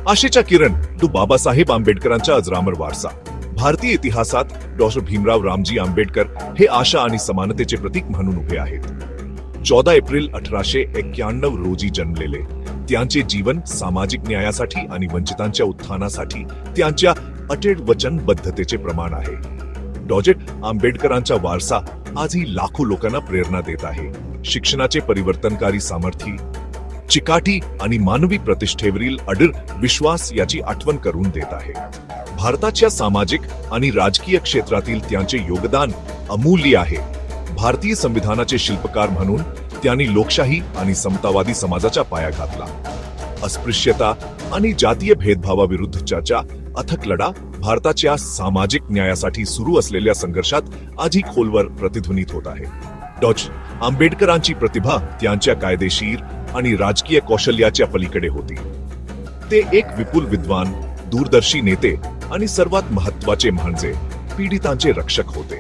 आशेचा किरण तो बाबासाहेब आंबेडकरांचा अजरामर वारसा. भारतीय इतिहासात डॉक्टर भीमराव रामजी आंबेडकर हे आशा आणि समानतेचे प्रतीक म्हणून उभे आहेत. 14 एप्रिल 1891 रोजी जन्मलेले त्यांचे जीवन सामाजिक न्यायासाठी आणि वंचितांच्या उत्थानासाठी त्यांच्या अटेड वचनबद्धतेचे प्रमाण आहे. डॉक्टर आंबेडकरांचा वारसा आजही लाखो लोकांना प्रेरणा देत आहे. शिक्षणाचे परिवर्तनकारी सामर्थ्य, चिकाटी आणि मानवी प्रतिष्ठेवरील अडिग विश्वास याची आठवण करून देत आहे. भारताच्या सामाजिक आणि राजकीय क्षेत्रातील त्यांचे योगदान अमूल्य आहे. भारतीय संविधानाचे शिल्पकार म्हणून त्यांनी लोकशाही आणि समतावादी समाजाचा पाया घातला. अस्पृश्यता आणि जातीय भेदभावाविरुद्धच्या अथक लढा भारताच्या सामाजिक न्यायासाठी सुरू असलेल्या संघर्षात आजही खोलवर प्रतिध्वनित होत आहे. डॉक्टर आंबेडकरांची प्रतिभा त्यांच्या कायदेशीर आणि राजकीय कौशल्याच्या पलीकडे होती. ते एक विपुल विद्वान, दूरदर्शी नेते आणि सर्वात महत्त्वाचे म्हणजे पीडितांचे रक्षक होते.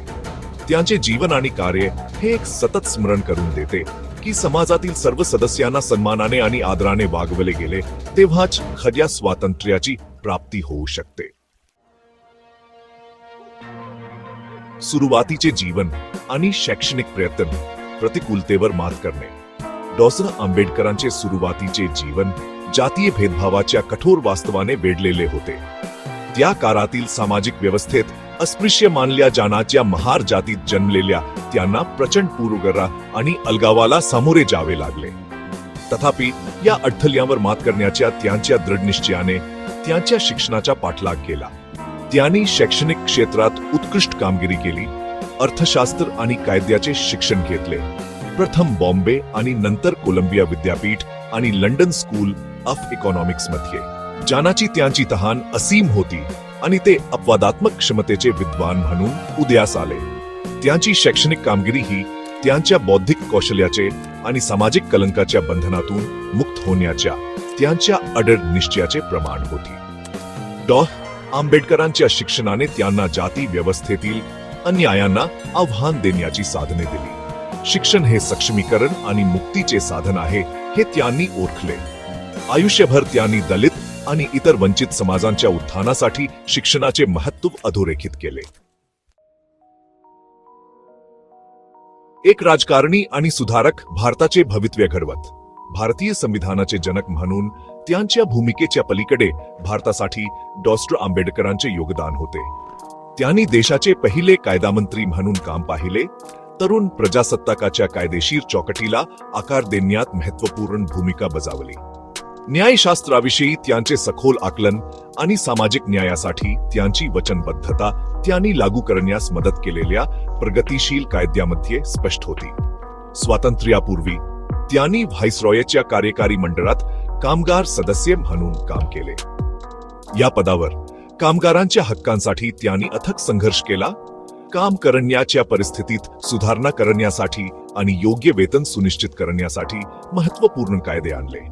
त्यांचे जीवन आणि कार्य हे एक सतत स्मरण करून देते की समाजातील सर्व सदस्यांना सन्मानाने आणि आदराने वागवले गेले तेव्हाच खऱ्या स्वातंत्र्याची प्राप्ती होऊ शकते. सुरुवातीचे जीवन आणि शैक्षणिक प्रयत्न. प्रतिकूलतेवर मात करणे. डॉक्टर आंबेडकरांचे सुरुवातीचे जीवन जातीय भेदभावाच्या कठोर वास्तवाने वेढलेले होते. त्या काळातील सामाजिक व्यवस्थेत अस्पृश्य मानल्या जाणाऱ्या महार जातीत जन्मलेल्या त्यांना प्रचंड पूर्वग्रह आणि अलगावाला सामोरे जावे लागले. तथापि या अडथळ्यांवर मात करण्याच्या त्यांच्या दृढ निश्चयाने त्यांच्या शिक्षणाचा पाठलाग केला. त्यांनी शैक्षणिक क्षेत्रात उत्कृष्ट कामगिरी केली. अर्थशास्त्र आणि कायद्याचे शिक्षण घेतले. प्रथम बॉम्बे आणि नंतर कोलंबिया विद्यापीठ आणि लंडन स्कूल ऑफ इकॉनॉमिक्स मध्ये जाण्याची त्यांची तहान असीम होती आणि ते अपवादात्मक क्षमतेचे विद्वान म्हणून उदयास आले. त्यांची शैक्षणिक कामगिरी ही त्यांच्या बौद्धिक कौशल्याचे आणि सामाजिक कलंकाच्या बंधनातून मुक्त होण्याच्या त्यांच्या अडिग निश्चयाचे प्रमाण होती. डॉ. आंबेडकरांच्या शिक्षणाने त्यांना जाती व्यवस्थेतील अन्यायांना आव्हान देण्याची साधने दिली. शिक्षण हे सक्षमीकरण आणि मुक्तीचे साधन आहे हे त्यांनी ओळखले. आयुष्यभर त्यांनी दलित आणि इतर वंचित समाजांच्या उत्थानासाठी शिक्षणाचे महत्त्व अधोरेखित केले. एक राजकारणी आणि सुधारक भारताचे भवितव्य घडवत. भारतीय संविधानाचे जनक म्हणून त्यांच्या भूमिकेच्या पलीकडे भारतासाठी डॉक्टर आंबेडकरांचे योगदान होते. त्यांनी देशाचे पहिले कायदामंत्री म्हणून काम पाहिले. तरुण प्रजासत्ताकाच्या कायदेशीर चौकटीला आकार देण्यात महत्त्वपूर्ण भूमिका बजावली. न्यायशास्त्राविषयी त्यांचे सखोल आकलन आणि सामाजिक न्यायासाठी त्यांची वचनबद्धता त्यांनी लागू करण्यास मदत केलेल्या प्रगतिशील कायद्यामध्ये स्पष्ट होती. स्वातंत्र्यापूर्वी त्यांनी व्हाईसरॉयच्या कार्यकारी मंडळात कामगार सदस्य म्हणून काम केले. या पदावर कामगारांच्या हक्कांसाठी त्यांनी अथक संघर्ष केला. काम करण्याच्या परिस्थितीत सुधारणा करण्यासाठी आणि योग्य वेतन सुनिश्चित करण्यासाठी महत्त्वपूर्ण कायदे आणले.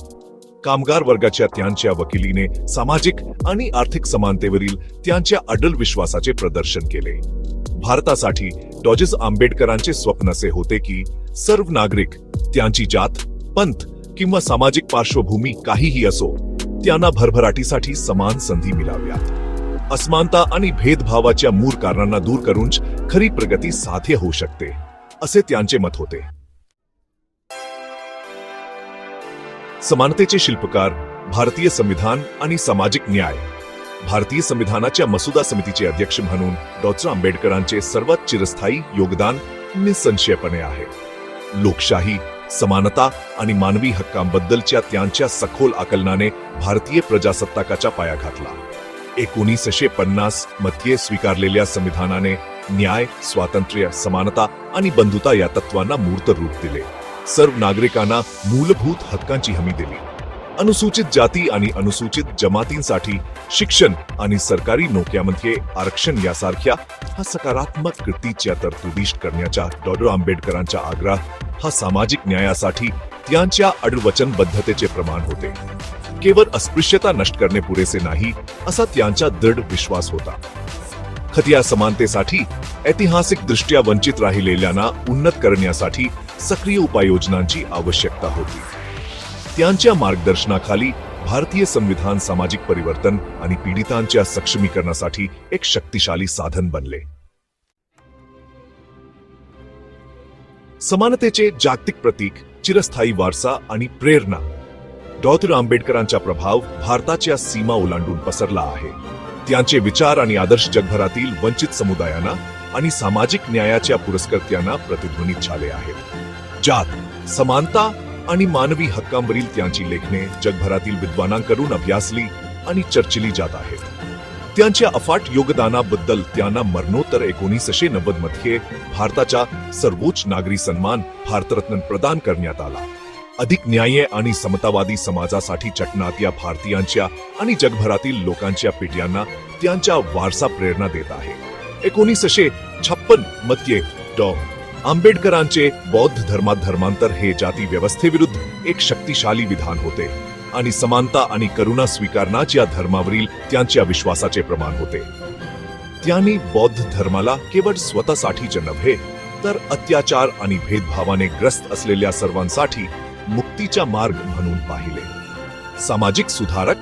कामगार वर्गाच्या त्यांच्या वकिलीने सामाजिक आणि आर्थिक समानतेवरील त्यांच्या अडल विश्वासाचे प्रदर्शन केले. भारतासाठी डॉक्टर आंबेडकरांचे स्वप्न असे होते की सर्व नागरिक, त्यांची जात, पंथ किंवा सामाजिक पार्श्वभूमी काहीही असो, त्यांना भरभराटीसाठी समान संधी मिळाव्यात. असमानता आणि भेदभावाच्या मूळ कारणांना दूर करून खरी प्रगती साध्य होऊ शकते, असे त्यांचे मत होते. समानतेचे शिल्पकार. भारतीय संविधान आणि सामाजिक न्याय. भारतीय संविधानाच्या मसुदा समितीचे अध्यक्ष म्हणून डॉक्टर आंबेडकरांचे सर्वात चिरस्थायी योगदान निसंशयपणे आहे. लोकशाही, समानता आणि मानवी हक्कांबद्दलच्या त्यांच्या सखोल आकलनाने भारतीय प्रजासत्ताकाचा पाया घातला. 1950 मध्ये स्वीकारलेल्या संविधानाने न्याय, स्वातंत्र्य, समानता आणि बंधुता या तत्वांना मूर्त रूप दिले. सर्व नागरिकांना मूलभूत हक्कांची हमी दिली. अनुसूचित जाती आणि अनुसूचित जमातींसाठी शिक्षण आणि सरकारी नोकऱ्यांमध्ये आरक्षण यासारख्या सकारात्मक कृतीच्या तरतुदी करण्याचा डॉक्टर आंबेडकरांचा आग्रह हा सामाजिक न्यायासाठी त्यांच्या अडिग वचनबद्धतेचे प्रमाण होते. केवळ अस्पृश्यता नष्ट करणे पुरेसे नाही असा त्यांचा दृढ विश्वास होता. खऱ्या समानतेसाठी ऐतिहासिक दृष्ट्या वंचित राहिलेल्यांना उन्नत करण्यासाठी सक्रिय उपाययोजनांची आवश्यकता होती. त्यांच्या मार्गदर्शनाखाली भारतीय संविधान सामाजिक परिवर्तन आणि पीडितांच्या सक्षमीकरणासाठी एक शक्तिशाली साधन बनले. समानतेचे जागतिक प्रतीक, चिरस्थायी वारसा आणि प्रेरणा. डॉ. आंबेडकरांचा प्रभाव भारताच्या सीमा ओलांडून पसरला आहे. त्यांचे विचार आणि आदर्श जगभरातील वंचित समुदायांना आणि सामाजिक न्यायाच्या पुरस्कर्त्यांना प्रतिध्वनित झाले आहेत. जात, समानता आणि मानवी हक्कांवरील त्यांची लेखने जगभरातील विद्वानांकडून अभ्यासली आणि चर्चिली जात आहेत. त्यांच्या अफाट योगदानाबद्दल त्यांना मरणोत्तर 1990 मध्ये भारताचा सर्वोच्च नागरी सन्मान भारतरत्न प्रदान करण्यात आला. अधिक न्याय आणि समतावादी समाजासाठी झटणाऱ्या भारतीयांच्या आणि जगभरातील लोकांच्या पिढ्यांना त्यांचा वारसा प्रेरणा देत आहे. 1956 मध्ये डॉ. आंबेडकरांचे बौद्ध धर्मात धर्मांतर हे जाती व्यवस्थेविरुद्ध एक शक्तिशाली विधान होते आणि समानता आणि करुणा स्वीकारण्याच्या धर्मावरील त्यांच्या विश्वासाचे प्रमाण होते. त्यांनी बौद्ध धर्माला केवळ स्वतःसाठीच नव्हे तर अत्याचार आणि भेदभावाने ग्रस्त असलेल्या सर्वांसाठी मुक्तीचा मार्ग म्हणून पाहिले. सामाजिक सुधारक,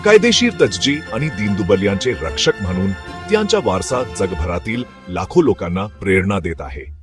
कायदेशीर तज्जी आणि दीनदुबल यांचे रक्षक म्हणून त्यांचा वारसा जगभरातील लाखो लोकांना प्रेरणा देत आहे.